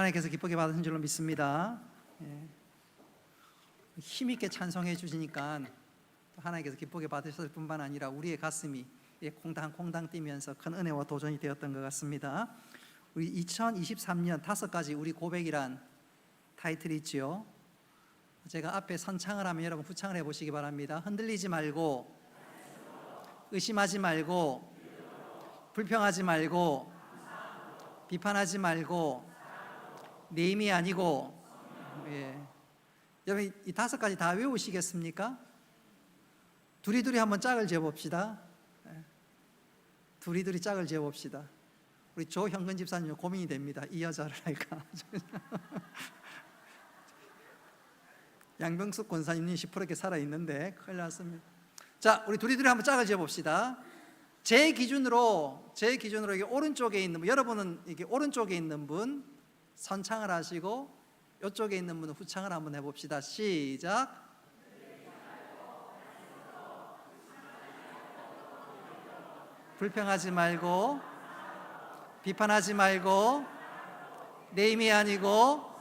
하나님께서 기쁘게 받으신 줄로 믿습니다. 힘있게 찬송해 주시니까 하나님께서 기쁘게 받으셨을 뿐만 아니라 우리의 가슴이 콩당콩당 뛰면서 큰 은혜와 도전이 되었던 것 같습니다. 우리 2023년 5가지 우리 고백이란 타이틀이 있지요. 제가 앞에 선창을 하면 여러분 후창을 해보시기 바랍니다. 흔들리지 말고, 의심하지 말고, 불평하지 말고, 비판하지 말고, 내 힘이 아니고. 여러분 이 5가지 다 외우시겠습니까? 두리두리 한번 짝을 지어봅시다. 두리두리 짝을 지어봅시다. 우리 조형근 집사님 고민이 됩니다. 이 여자를 할까? 양병숙 권사님이 10%게 살아있는데 큰일 났습니다. 자, 우리 두리두리 한번 짝을 지어봅시다. 제 기준으로 이게 오른쪽에 있는 분, 여러분은 이게 오른쪽에 있는 분 선창을 하시고 이쪽에 있는 분은 후창을 한번 해봅시다. 시작. 불평하지 말고, 비판하지 말고, 내 힘이 아니고.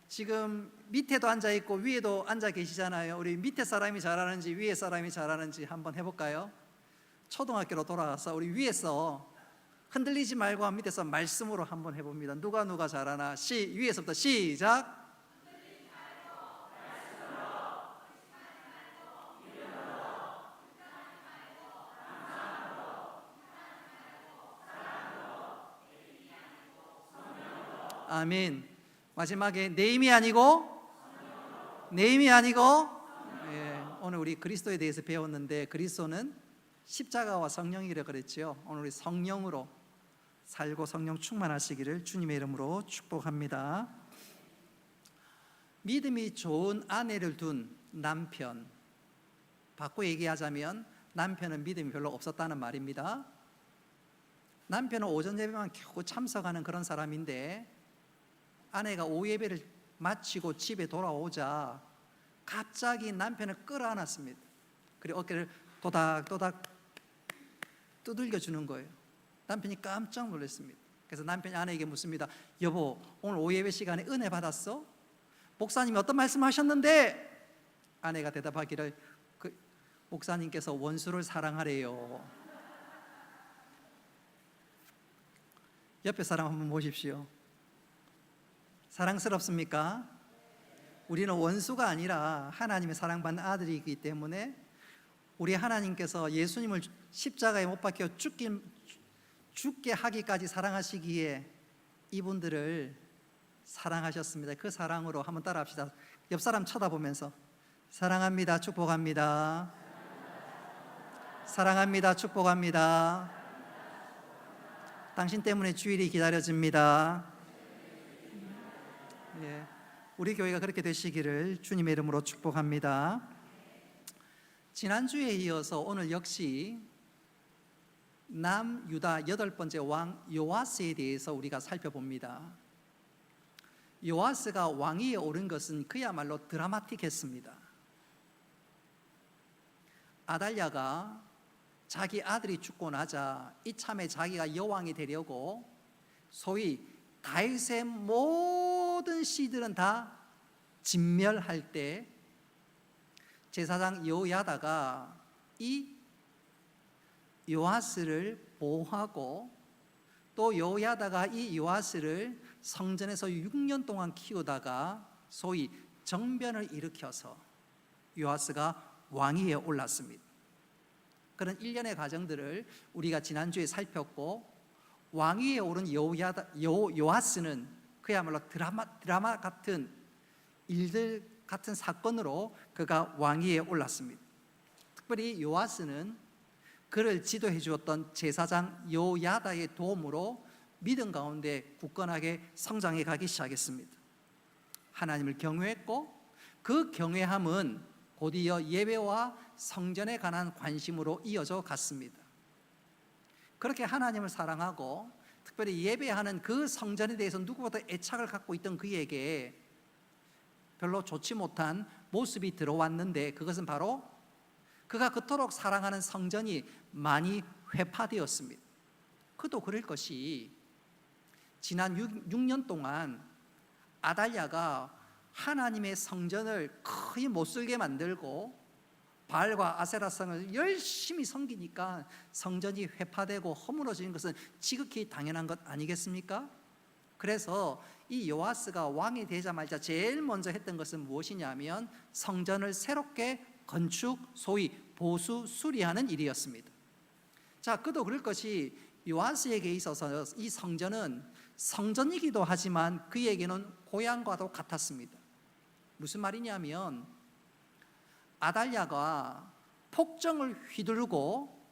지금 밑에도 앉아 있고 위에도 앉아 계시잖아요. 우리 밑에 사람이 잘하는지 위에 사람이 잘하는지 한번 해볼까요? 초등학교로 돌아가서 우리 위에서 흔들리지 말고 밑에서 말씀으로 한번 해봅니다. 누가 잘하나? 위에서부터 시작. 아멘. 마지막에 내 힘이 아니고, 오늘 우리 그리스도에 대해서 배웠는데 그리스도는 십자가와 성령이라 그랬죠. 오늘 우리 성령으로 살고 성령 충만하시기를 주님의 이름으로 축복합니다. 믿음이 좋은 아내를 둔 남편, 바꿔 얘기하자면 남편은 믿음이 별로 없었다는 말입니다. 남편은 오전 예배만 겨우 참석하는 그런 사람인데 아내가 오후 예배를 마치고 집에 돌아오자 갑자기 남편을 끌어안았습니다. 그리고 어깨를 도닥도닥 두들겨 주는 거예요. 남편이 깜짝 놀랐습니다. 그래서 남편이 아내에게 묻습니다. 여보, 오늘 오후 예배 시간에 은혜 받았어? 목사님이 어떤 말씀하셨는데? 아내가 대답하기를 목사님께서 원수를 사랑하래요. 옆에 사람 한번 보십시오. 사랑스럽습니까? 우리는 원수가 아니라 하나님의 사랑받는 아들이기 때문에 우리 하나님께서 예수님을 십자가에 못 박혀 죽게 하기까지 사랑하시기에 이분들을 사랑하셨습니다. 그 사랑으로 한번 따라합시다. 옆 사람 쳐다보면서 사랑합니다, 축복합니다. 사랑합니다, 축복합니다. 당신 때문에 주일이 기다려집니다. 우리 교회가 그렇게 되시기를 주님의 이름으로 축복합니다. 지난주에 이어서 오늘 역시 남유다 8번째 왕 요아스에 대해서 우리가 살펴봅니다. 요아스가 왕위에 오른 것은 그야말로 드라마틱했습니다. 아달랴가 자기 아들이 죽고 나자 이참에 자기가 여왕이 되려고 소위 다윗의 모든 씨들은 다 진멸할 때 제사장 여호야다가 이 요아스를 보호하고 또 여호야다가 이 요아스를 성전에서 6년 동안 키우다가 소위 정변을 일으켜서 요아스가 왕위에 올랐습니다. 그런 일련의 과정들을 우리가 지난주에 살폈고 왕위에 오른 요아스는 그야말로 드라마 같은 일들 같은 사건으로 그가 왕위에 올랐습니다. 특별히 요아스는 그를 지도해 주었던 제사장 여호야다의 도움으로 믿음 가운데 굳건하게 성장해 가기 시작했습니다. 하나님을 경외했고 그 경외함은 곧이어 예배와 성전에 관한 관심으로 이어져 갔습니다. 그렇게 하나님을 사랑하고 특별히 예배하는 그 성전에 대해서 누구보다 애착을 갖고 있던 그에게 별로 좋지 못한 모습이 들어왔는데 그것은 바로 그가 그토록 사랑하는 성전이 많이 회파되었습니다. 그도 그럴 것이 지난 6년 동안 아달랴가 하나님의 성전을 거의 못쓰게 만들고 바알과 아세라성을 열심히 섬기니까 성전이 회파되고 허물어지는 것은 지극히 당연한 것 아니겠습니까? 그래서 이 요아스가 왕이 되자마자 제일 먼저 했던 것은 무엇이냐면 성전을 새롭게 건축, 소위 보수 수리하는 일이었습니다. 자, 그도 그럴 것이 요아스에게 있어서 이 성전은 성전이기도 하지만 그에게는 고향과도 같았습니다. 무슨 말이냐면 아달랴가 폭정을 휘두르고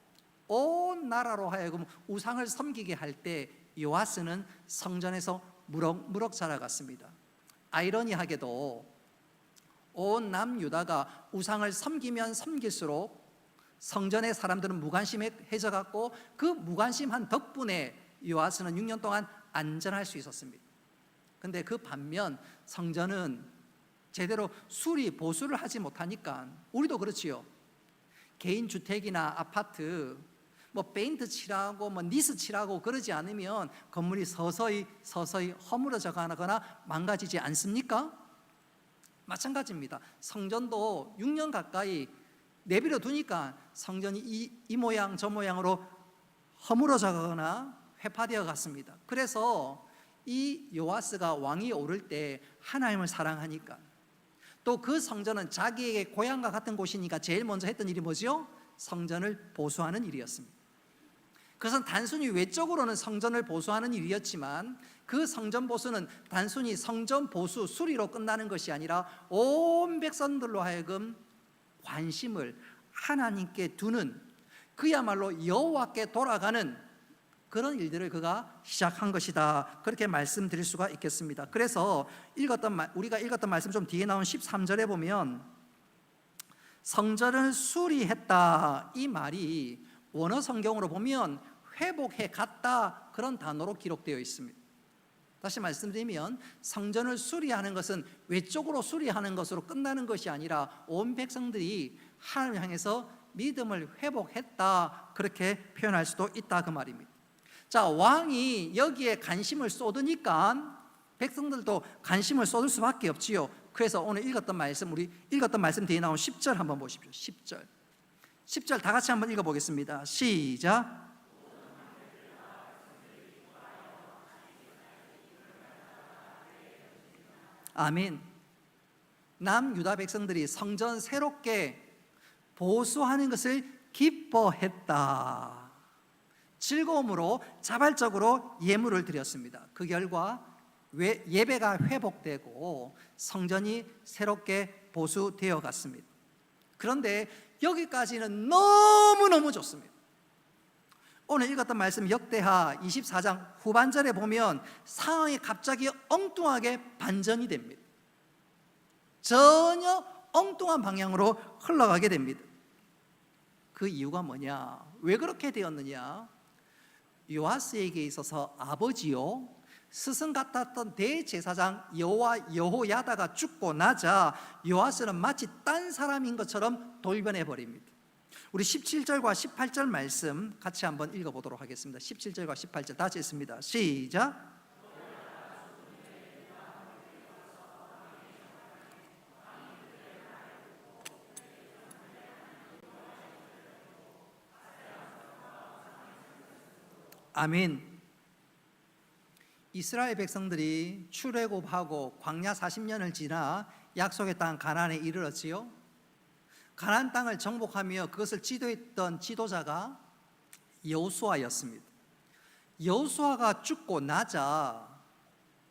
온 나라로 하여금 우상을 섬기게 할 때 요아스는 성전에서 무럭무럭 자라갔습니다. 아이러니하게도 온 남유다가 우상을 섬기면 섬길수록 성전의 사람들은 무관심해져 갖고 그 무관심한 덕분에 요아스는 6년 동안 안전할 수 있었습니다. 근데 그 반면 성전은 제대로 수리 보수를 하지 못하니까 우리도 그렇지요. 개인 주택이나 아파트 페인트 칠하고 니스 칠하고 그러지 않으면 건물이 서서히 허물어져 가거나 망가지지 않습니까? 마찬가지입니다. 성전도 6년 가까이 내버려 두니까 성전이 이 모양 저 모양으로 허물어져 가거나 회파되어 갔습니다. 그래서 이 요아스가 왕이 오를 때 하나님을 사랑하니까 또 그 성전은 자기에게 고향과 같은 곳이니까 제일 먼저 했던 일이 뭐죠? 성전을 보수하는 일이었습니다. 그것은 단순히 외적으로는 성전을 보수하는 일이었지만 그 성전 보수는 단순히 성전 보수 수리로 끝나는 것이 아니라 온 백성들로 하여금 관심을 하나님께 두는 그야말로 여호와께 돌아가는 그런 일들을 그가 시작한 것이다. 그렇게 말씀드릴 수가 있겠습니다. 그래서 우리가 읽었던 말씀 좀 뒤에 나온 13절에 보면 성전을 수리했다 이 말이 원어 성경으로 보면 회복해 갔다 그런 단어로 기록되어 있습니다. 다시 말씀드리면 성전을 수리하는 것은 외적으로 수리하는 것으로 끝나는 것이 아니라 온 백성들이 하나님을 향해서 믿음을 회복했다 그렇게 표현할 수도 있다 그 말입니다. 자, 왕이 여기에 관심을 쏟으니까 백성들도 관심을 쏟을 수밖에 없지요. 그래서 오늘 읽었던 말씀 뒤에 나온 10절 한번 보십시오. 10절 다 같이 한번 읽어보겠습니다. 시작. 아멘. 남유다 백성들이 성전 새롭게 보수하는 것을 기뻐했다. 즐거움으로 자발적으로 예물을 드렸습니다. 그 결과 예배가 회복되고 성전이 새롭게 보수되어 갔습니다. 그런데 여기까지는 너무너무 좋습니다. 오늘 읽었던 말씀 역대하 24장 후반절에 보면 상황이 갑자기 엉뚱하게 반전이 됩니다. 전혀 엉뚱한 방향으로 흘러가게 됩니다. 그 이유가 뭐냐? 왜 그렇게 되었느냐? 요아스에게 있어서 아버지요 스승 같았던 대제사장 여호야다가 죽고 나자 요아스는 마치 딴 사람인 것처럼 돌변해 버립니다. 우리 17절과 18절 말씀 같이 한번 읽어보도록 하겠습니다. 17절과 18절 다시 읽습니다. 시작. 아멘. 이스라엘 백성들이 출애굽하고 광야 40년을 지나 약속의 땅 가나안에 이르렀지요. 가나안 땅을 정복하며 그것을 지도했던 지도자가 여호수아였습니다. 여호수아가 죽고 나자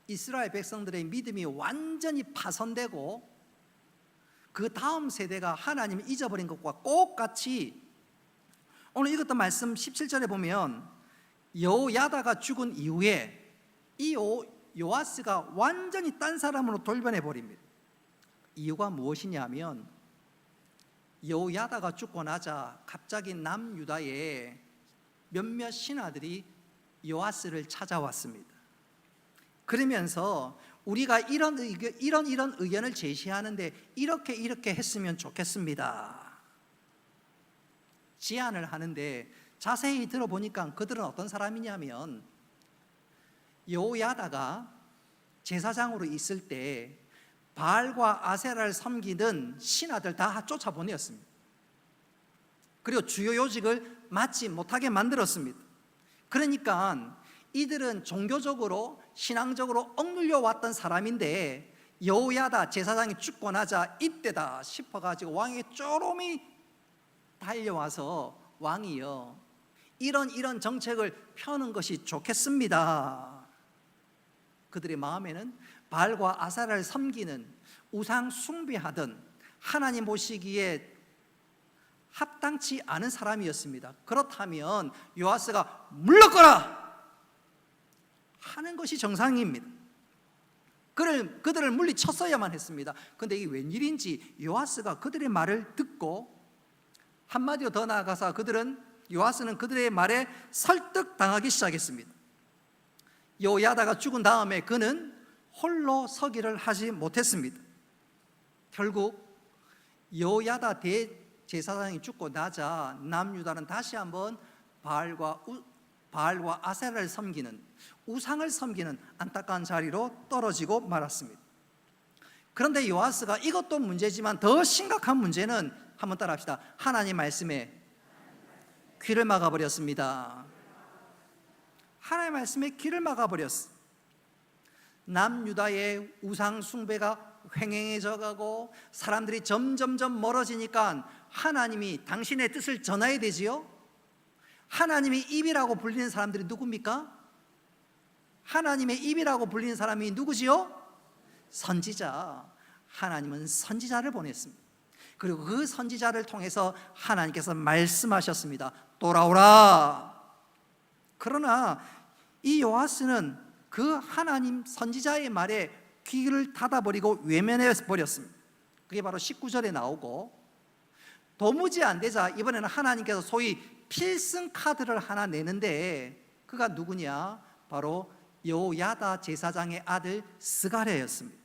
이스라엘 백성들의 믿음이 완전히 파손되고 그 다음 세대가 하나님을 잊어버린 것과 똑같이 오늘 읽었던 말씀 17절에 보면 여호야다가 죽은 이후에 이 요아스가 완전히 딴 사람으로 돌변해 버립니다. 이유가 무엇이냐면 여호야다가 죽고 나자 갑자기 남유다의 몇몇 신하들이 요아스를 찾아왔습니다. 그러면서 우리가 이런 의견을 제시하는데 이렇게 했으면 좋겠습니다. 제안을 하는데 자세히 들어보니까 그들은 어떤 사람이냐면 여호야다가 제사장으로 있을 때 바알과 아세라를 섬기는 신하들 다 쫓아보내었습니다. 그리고 주요 요직을 맡지 못하게 만들었습니다. 그러니까 이들은 종교적으로 신앙적으로 억눌려 왔던 사람인데 여호야다 제사장이 죽고 나자 이때다 싶어가지고 왕에게 쪼롬이 달려와서 왕이여 이런 정책을 펴는 것이 좋겠습니다. 그들의 마음에는 바알과 아세라를 섬기는 우상 숭배하던 하나님 보시기에 합당치 않은 사람이었습니다. 그렇다면 요아스가 물러거라 하는 것이 정상입니다. 그들을 물리쳤어야만 했습니다. 그런데 이게 웬일인지 요아스가 그들의 말을 듣고 한마디로 더 나아가서 요아스는 그들의 말에 설득당하기 시작했습니다. 여호야다가 죽은 다음에 그는 홀로 서기를 하지 못했습니다. 결국 여호야다 대제사장이 죽고 나자 남유다는 다시 한번 바알과 아세라를 섬기는 우상을 섬기는 안타까운 자리로 떨어지고 말았습니다. 그런데 요아스가 이것도 문제지만 더 심각한 문제는 한번 따라합시다. 하나님 말씀에 귀를 막아버렸습니다. 하나님 말씀에 귀를 막아버렸어. 남유다의 우상 숭배가 횡행해져 가고 사람들이 점점점 멀어지니까 하나님이 당신의 뜻을 전해야 되지요. 하나님의 입이라고 불리는 사람들이 누굽니까? 하나님의 입이라고 불리는 사람이 누구지요? 선지자. 하나님은 선지자를 보냈습니다. 그리고 그 선지자를 통해서 하나님께서 말씀하셨습니다. 돌아오라. 그러나 이 요아스는 그 하나님 선지자의 말에 귀를 닫아버리고 외면해 버렸습니다. 그게 바로 19절에 나오고, 도무지 안 되자 이번에는 하나님께서 소위 필승 카드를 하나 내는데 그가 누구냐? 바로 여호야다 제사장의 아들 스가랴였습니다.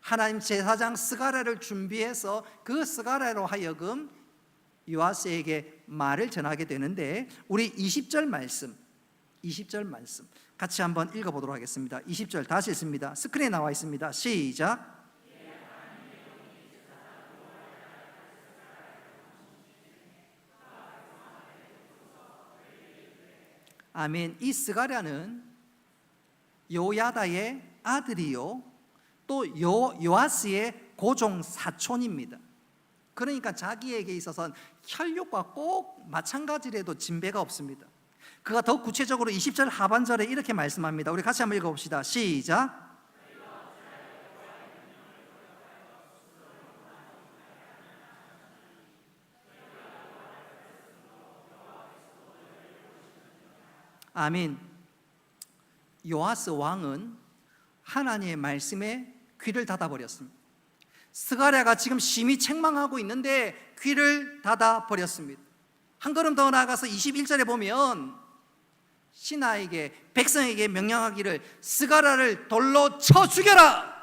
하나님 제사장 스가랴를 준비해서 그 스가랴로 하여금 요아스에게 말을 전하게 되는데, 우리 20절 말씀 같이 한번 읽어보도록 하겠습니다. 20절 다시 읽습니다. 스크린에 나와 있습니다. 시작. 아멘. 이 스가랴는 여호야다의 아들이요 또 요아스의 고종 사촌입니다. 그러니까 자기에게 있어서는 혈육과 꼭 마찬가지라도 진배가 없습니다. 그가 더 구체적으로 20절 하반절에 이렇게 말씀합니다. 우리 같이 한번 읽어봅시다. 시작. 아멘. 요아스 왕은 하나님의 말씀에 귀를 닫아버렸습니다. 스가랴가 지금 심히 책망하고 있는데 귀를 닫아버렸습니다. 한 걸음 더 나아가서 21절에 보면 신하에게 백성에게 명령하기를 스가랴를 돌로 쳐 죽여라.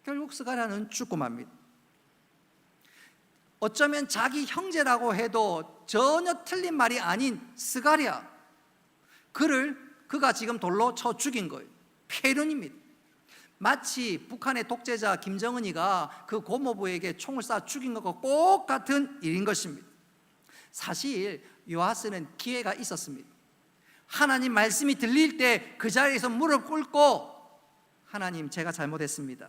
결국 스가랴는 죽고 맙니다. 어쩌면 자기 형제라고 해도 전혀 틀린 말이 아닌 스가랴, 그가 지금 돌로 쳐 죽인 거예요. 폐륜입니다. 마치 북한의 독재자 김정은이가 그 고모부에게 총을 쏴 죽인 것과 똑같은 일인 것입니다. 사실 요아스는 기회가 있었습니다. 하나님 말씀이 들릴 때 그 자리에서 무릎 꿇고 하나님, 제가 잘못했습니다.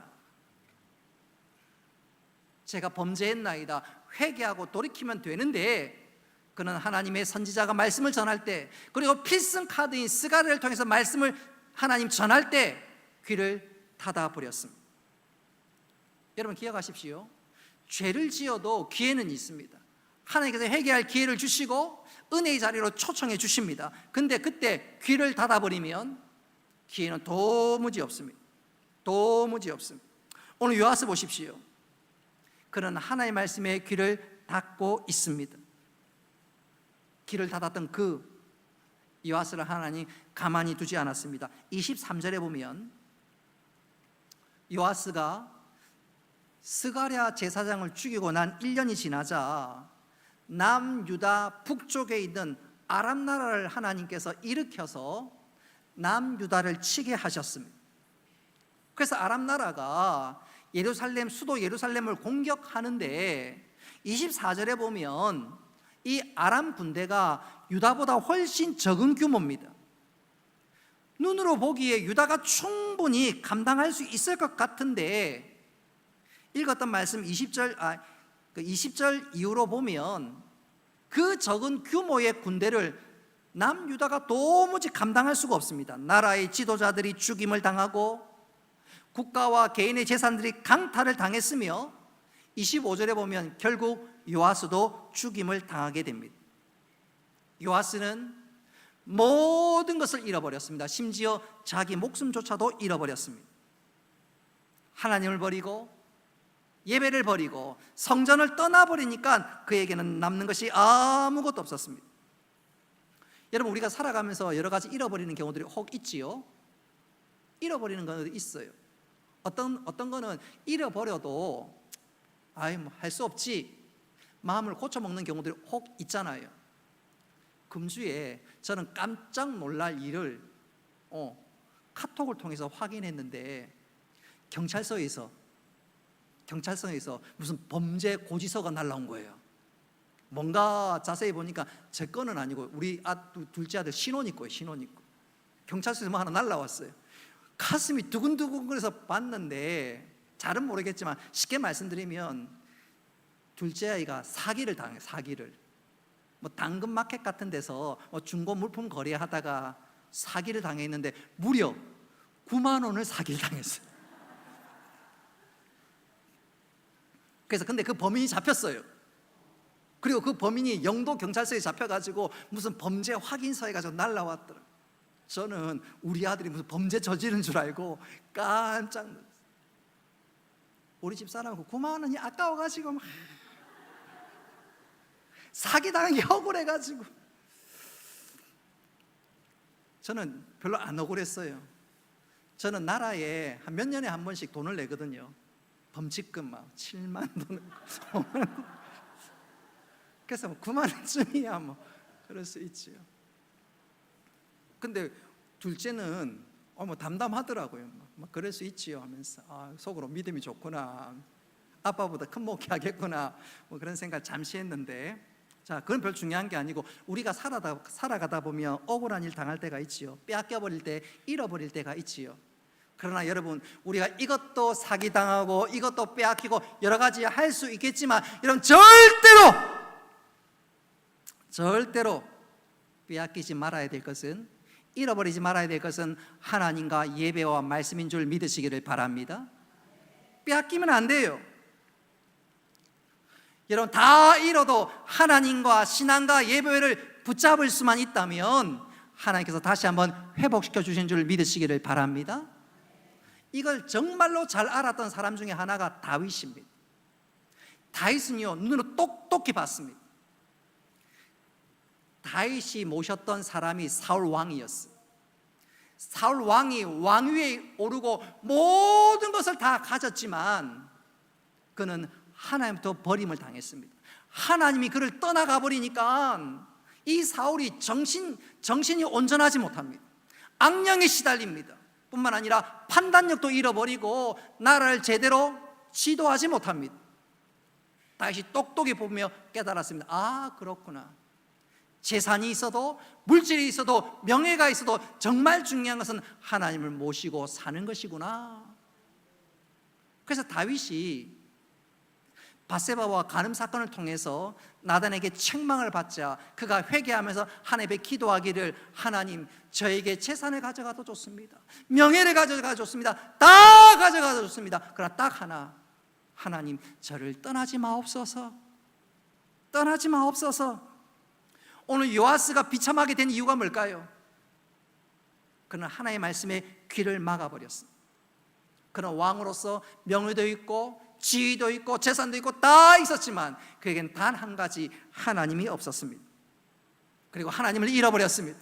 제가 범죄했나이다. 회개하고 돌이키면 되는데, 그는 하나님의 선지자가 말씀을 전할 때, 그리고 필승 카드인 스가랴를 통해서 말씀을 하나님 전할 때 귀를 닫아버렸습니다. 여러분 기억하십시오. 죄를 지어도 기회는 있습니다. 하나님께서 회개할 기회를 주시고 은혜의 자리로 초청해 주십니다. 근데 그때 귀를 닫아버리면 기회는 도무지 없습니다. 도무지 없습니다. 오늘 요아스 보십시오. 그는 하나님의 말씀에 귀를 닫고 있습니다. 귀를 닫았던 그 요아스를 하나님 가만히 두지 않았습니다. 23절에 보면 요아스가 스가랴 제사장을 죽이고 난 1년이 지나자 남유다 북쪽에 있는 아람 나라를 하나님께서 일으켜서 남유다를 치게 하셨습니다. 그래서 아람 나라가 예루살렘, 수도 예루살렘을 공격하는데 24절에 보면 이 아람 군대가 유다보다 훨씬 적은 규모입니다. 눈으로 보기에 유다가 충분히 감당할 수 있을 것 같은데, 읽었던 말씀 20절 이후로 보면 그 적은 규모의 군대를 남유다가 도무지 감당할 수가 없습니다. 나라의 지도자들이 죽임을 당하고 국가와 개인의 재산들이 강탈을 당했으며 25절에 보면 결국 요아스도 죽임을 당하게 됩니다. 요아스는 모든 것을 잃어버렸습니다. 심지어 자기 목숨조차도 잃어버렸습니다. 하나님을 버리고 예배를 버리고 성전을 떠나버리니까 그에게는 남는 것이 아무것도 없었습니다. 여러분, 우리가 살아가면서 여러 가지 잃어버리는 경우들이 혹 있지요. 잃어버리는 건 있어요. 어떤 거는 잃어버려도 할 수 없지, 마음을 고쳐먹는 경우들이 혹 있잖아요. 금주에 저는 깜짝 놀랄 일을 카톡을 통해서 확인했는데, 경찰서에서 무슨 범죄 고지서가 날라온 거예요. 뭔가 자세히 보니까 제 거는 아니고 우리 둘째 아들 신혼이 거예요. 신혼이 거. 경찰서에서 뭐 하나 날라왔어요. 가슴이 두근두근거려서 봤는데, 잘은 모르겠지만 쉽게 말씀드리면 둘째 아이가 사기를 당해요. 사기를. 뭐 당근마켓 같은 데서 중고 물품 거래하다가 사기를 당했는데 무려 9만 원을 사기를 당했어요. 그래서 근데 그 범인이 잡혔어요. 그리고 그 범인이 영도 경찰서에 잡혀가지고 무슨 범죄 확인서 해가지고 날라왔더라고요. 저는 우리 아들이 무슨 범죄 저지른 줄 알고 깜짝 놀랐어요. 우리 집 사람하고 9만 원이 아까워가지고 막 사기당한 게 억울해가지고. 저는 별로 안 억울했어요. 저는 나라에 한 몇 년에 한 번씩 돈을 내거든요. 범칙금 막 7만 돈 그래서 뭐 9만 원쯤이야 뭐 그럴 수 있지요. 근데 둘째는 뭐 담담하더라고요. 뭐 그럴 수 있지요 하면서 속으로 믿음이 좋구나, 아빠보다 큰 목회하겠구나, 뭐 그런 생각 잠시 했는데, 자, 그건 별 중요한 게 아니고, 우리가 살아가다 보면 억울한 일 당할 때가 있지요. 빼앗겨버릴 때, 잃어버릴 때가 있지요. 그러나 여러분, 우리가 이것도 사기당하고 이것도 빼앗기고 여러 가지 할 수 있겠지만, 여러분 절대로 빼앗기지 말아야 될 것은, 잃어버리지 말아야 될 것은 하나님과 예배와 말씀인 줄 믿으시기를 바랍니다. 빼앗기면 안 돼요. 여러분, 다 잃어도 하나님과 신앙과 예배를 붙잡을 수만 있다면 하나님께서 다시 한번 회복시켜 주신 줄 믿으시기를 바랍니다. 이걸 정말로 잘 알았던 사람 중에 하나가 다윗입니다. 다윗은요, 눈으로 똑똑히 봤습니다. 다윗이 모셨던 사람이 사울 왕이었어요. 사울 왕이 왕위에 오르고 모든 것을 다 가졌지만 그는 하나님부터 버림을 당했습니다. 하나님이 그를 떠나가 버리니까 이 사울이 정신이 온전하지 못합니다. 악령에 시달립니다. 뿐만 아니라 판단력도 잃어버리고 나라를 제대로 지도하지 못합니다. 다윗이 똑똑히 보며 깨달았습니다. 그렇구나. 재산이 있어도, 물질이 있어도, 명예가 있어도 정말 중요한 것은 하나님을 모시고 사는 것이구나. 그래서 다윗이 밧세바와 간음 사건을 통해서 나단에게 책망을 받자 그가 회개하면서 하나님께 기도하기를, 하나님, 저에게 재산을 가져가도 좋습니다, 명예를 가져가도 좋습니다, 다 가져가도 좋습니다. 그러나 딱 하나, 하나님, 저를 떠나지 마옵소서. 떠나지 마옵소서. 오늘 요아스가 비참하게 된 이유가 뭘까요? 그는 하나님의 말씀에 귀를 막아버렸습니다. 그는 왕으로서 명예도 있고 지위도 있고 재산도 있고 다 있었지만 그에겐 단 한 가지, 하나님이 없었습니다. 그리고 하나님을 잃어버렸습니다.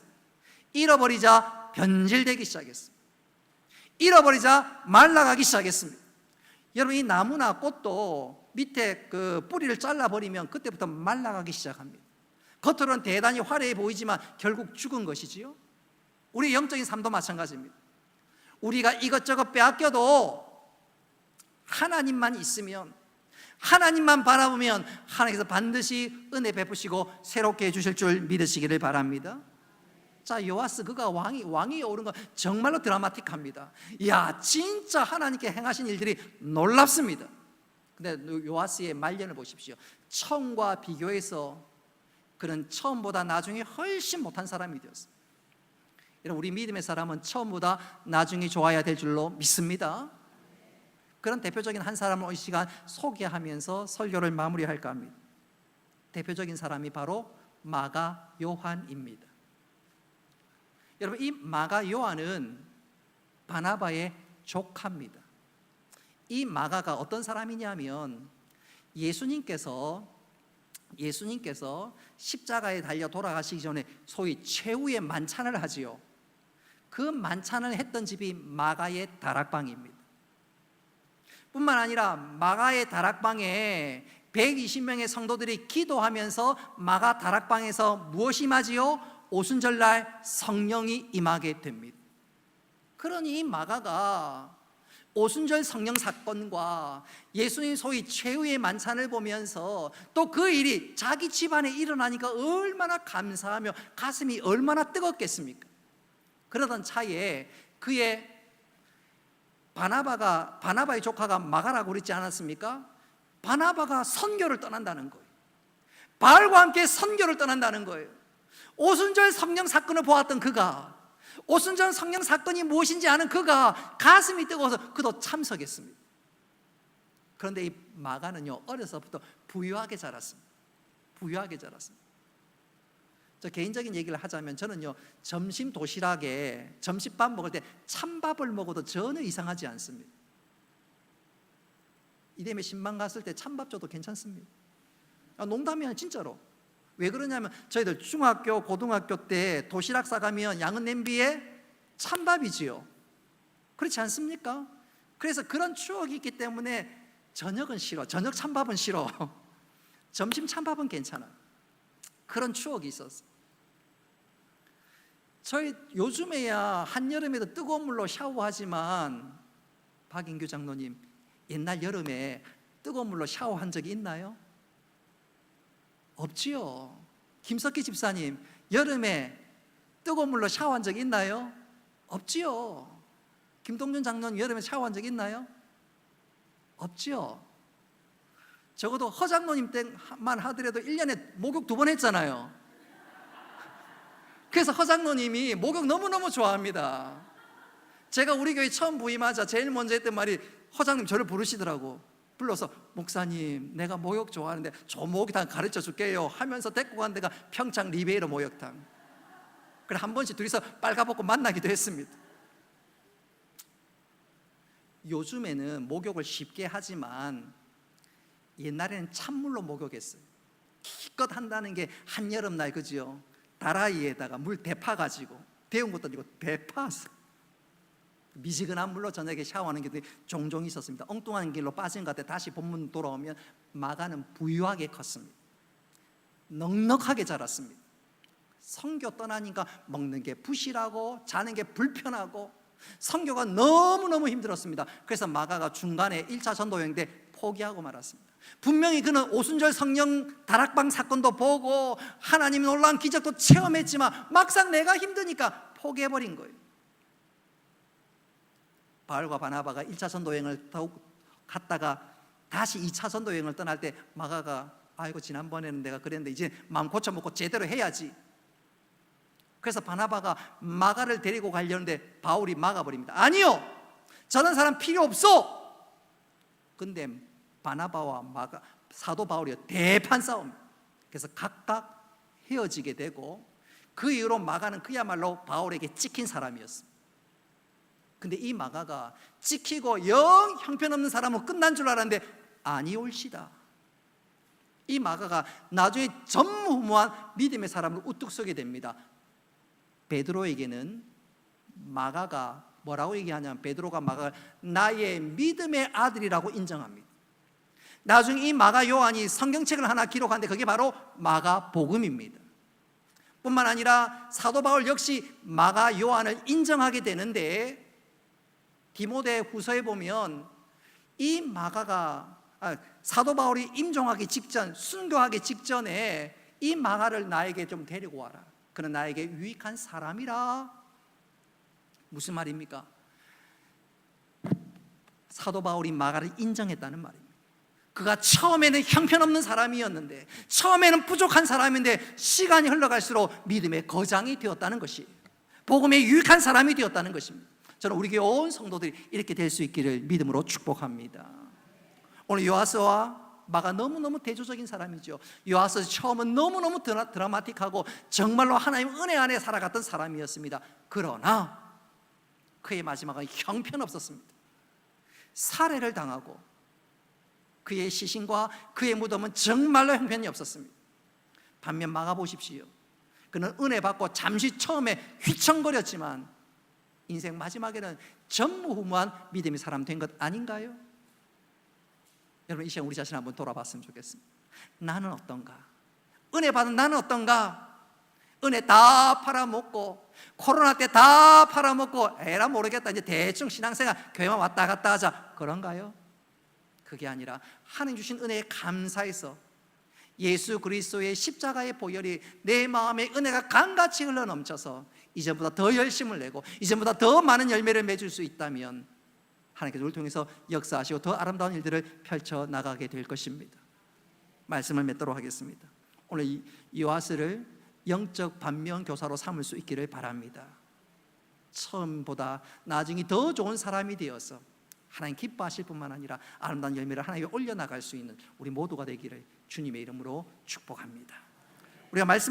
잃어버리자 변질되기 시작했습니다. 잃어버리자 말라가기 시작했습니다. 여러분, 이 나무나 꽃도 밑에 그 뿌리를 잘라버리면 그때부터 말라가기 시작합니다. 겉으로는 대단히 화려해 보이지만 결국 죽은 것이지요. 우리 영적인 삶도 마찬가지입니다. 우리가 이것저것 빼앗겨도 하나님만 있으면, 하나님만 바라보면 하나님께서 반드시 은혜 베푸시고 새롭게 해주실 줄 믿으시기를 바랍니다. 자, 요아스 그가 왕이 오른 거 정말로 드라마틱합니다. 이야, 진짜 하나님께 행하신 일들이 놀랍습니다. 근데 요아스의 말년을 보십시오. 처음과 비교해서 그는 처음보다 나중에 훨씬 못한 사람이 되었습니다. 여러분, 우리 믿음의 사람은 처음보다 나중에 좋아야 될 줄로 믿습니다. 그런 대표적인 한 사람을 이 시간 소개하면서 설교를 마무리할까 합니다. 대표적인 사람이 바로 마가 요한입니다. 여러분, 이 마가 요한은 바나바의 조카입니다. 이 마가가 어떤 사람이냐면 예수님께서 십자가에 달려 돌아가시기 전에 소위 최후의 만찬을 하지요. 그 만찬을 했던 집이 마가의 다락방입니다. 뿐만 아니라 마가의 다락방에 120명의 성도들이 기도하면서 마가 다락방에서 무엇이 임하지요? 오순절날 성령이 임하게 됩니다. 그러니 이 마가가 오순절 성령 사건과 예수님 소위 최후의 만찬을 보면서 또 그 일이 자기 집안에 일어나니까 얼마나 감사하며 가슴이 얼마나 뜨겁겠습니까? 그러던 차에 그의 바나바의 조카가 마가라고 그랬지 않았습니까? 바나바가 선교를 떠난다는 거예요. 바울과 함께 선교를 떠난다는 거예요. 오순절 성령 사건을 보았던 그가, 오순절 성령 사건이 무엇인지 아는 그가 가슴이 뜨거워서 그도 참석했습니다. 그런데 이 마가는요, 어려서부터 부유하게 자랐습니다. 저 개인적인 얘기를 하자면 저는요, 점심 도시락에 점심밥 먹을 때 찬밥을 먹어도 전혀 이상하지 않습니다. 이대매 신방 갔을 때 찬밥 줘도 괜찮습니다. 농담이 아니라 진짜로. 왜 그러냐면 저희들 중학교, 고등학교 때 도시락 싸가면 양은 냄비에 찬밥이지요. 그렇지 않습니까? 그래서 그런 추억이 있기 때문에 저녁은 싫어. 저녁 찬밥은 싫어. 점심 찬밥은 괜찮아. 그런 추억이 있었어요. 저희 요즘에야 한여름에도 뜨거운 물로 샤워하지만 박인규 장로님, 옛날 여름에 뜨거운 물로 샤워한 적이 있나요? 없지요. 김석기 집사님, 여름에 뜨거운 물로 샤워한 적 있나요? 없지요. 김동준 장로님, 여름에 샤워한 적 있나요? 없지요. 적어도 허 장로님 때만 하더라도 1년에 목욕 2번 했잖아요. 그래서 허 장로님이 목욕 너무너무 좋아합니다. 제가 우리 교회 처음 부임하자 제일 먼저 했던 말이, 허 장님 저를 부르시더라고. 불러서 목사님, 내가 목욕 좋아하는데 저 목욕탕 가르쳐 줄게요 하면서 데리고 간 데가 평창 리베이로 목욕탕. 그래 한 번씩 둘이서 빨가벗고 만나기도 했습니다. 요즘에는 목욕을 쉽게 하지만 옛날에는 찬물로 목욕했어요. 기껏 한다는 게 한여름날, 그지요? 다라이에다가 물 대파가지고, 데운 것도 아니고 대파서 미지근한 물로 저녁에 샤워하는 게 종종 있었습니다. 엉뚱한 길로 빠진 것 같아 다시 본문 돌아오면 마가는 부유하게 컸습니다. 넉넉하게 자랐습니다. 선교 떠나니까 먹는 게 부실하고 자는 게 불편하고 선교가 너무너무 힘들었습니다. 그래서 마가가 중간에 1차 전도 여행 때 포기하고 말았습니다. 분명히 그는 오순절 성령 다락방 사건도 보고 하나님의 놀라운 기적도 체험했지만 막상 내가 힘드니까 포기해버린 거예요. 바울과 바나바가 1차 전도 여행을 갔다가 다시 2차 전도 여행을 떠날 때 마가가, 아이고 지난번에는 내가 그랬는데 이제 마음 고쳐먹고 제대로 해야지. 그래서 바나바가 마가를 데리고 가려는데 바울이 막아버립니다. 아니요, 저런 사람 필요 없어. 근데 바나바와 마가, 사도 바울이 대판 싸움. 그래서 각각 헤어지게 되고 그 이후로 마가는 그야말로 바울에게 찍힌 사람이었습니다. 근데 이 마가가 찍히고 영 형편없는 사람은 끝난 줄 알았는데 아니올시다. 이 마가가 나중에 전무후무한 믿음의 사람을 우뚝 서게 됩니다. 베드로에게는 마가가 뭐라고 얘기하냐면, 베드로가 마가를 나의 믿음의 아들이라고 인정합니다. 나중에 이 마가 요한이 성경책을 하나 기록하는데 그게 바로 마가복음입니다. 뿐만 아니라 사도 바울 역시 마가 요한을 인정하게 되는데, 디모데 후서에 보면 이 마가가 사도 바울이 임종하기 직전, 순교하기 직전에 이 마가를 나에게 좀 데리고 와라. 그는 나에게 유익한 사람이라. 무슨 말입니까? 사도 바울이 마가를 인정했다는 말입니다. 그가 처음에는 형편없는 사람이었는데, 처음에는 부족한 사람인데 시간이 흘러갈수록 믿음의 거장이 되었다는 것이, 복음에 유익한 사람이 되었다는 것입니다. 저는 우리 교회 온 성도들이 이렇게 될 수 있기를 믿음으로 축복합니다. 오늘 요아스와 마가 너무너무 대조적인 사람이죠. 요아스 처음은 너무너무 드라마틱하고 정말로 하나님 은혜 안에 살아갔던 사람이었습니다. 그러나 그의 마지막은 형편없었습니다. 살해를 당하고 그의 시신과 그의 무덤은 정말로 형편이 없었습니다. 반면 마가 보십시오. 그는 은혜 받고 잠시 처음에 휘청거렸지만 인생 마지막에는 전무후무한 믿음의 사람 된 것 아닌가요? 여러분, 이 시간 우리 자신 한번 돌아봤으면 좋겠습니다. 나는 어떤가? 은혜 받은 나는 어떤가? 은혜 다 팔아먹고 코로나 때 다 팔아먹고 에라 모르겠다, 이제 대충 신앙생활 교회만 왔다 갔다 하자, 그런가요? 그게 아니라 하나님 주신 은혜에 감사해서 예수 그리스도의 십자가의 보혈이 내 마음에 은혜가 강같이 흘러넘쳐서 이전보다 더 열심을 내고 이전보다 더 많은 열매를 맺을 수 있다면 하나님께서 우리를 통해서 역사하시고 더 아름다운 일들을 펼쳐나가게 될 것입니다. 말씀을 맺도록 하겠습니다. 오늘 이 요아스를 영적 반면교사로 삼을 수 있기를 바랍니다. 처음보다 나중에 더 좋은 사람이 되어서 하나님 기뻐하실 뿐만 아니라 아름다운 열매를 하나님께 올려나갈 수 있는 우리 모두가 되기를 주님의 이름으로 축복합니다. 우리가 말씀을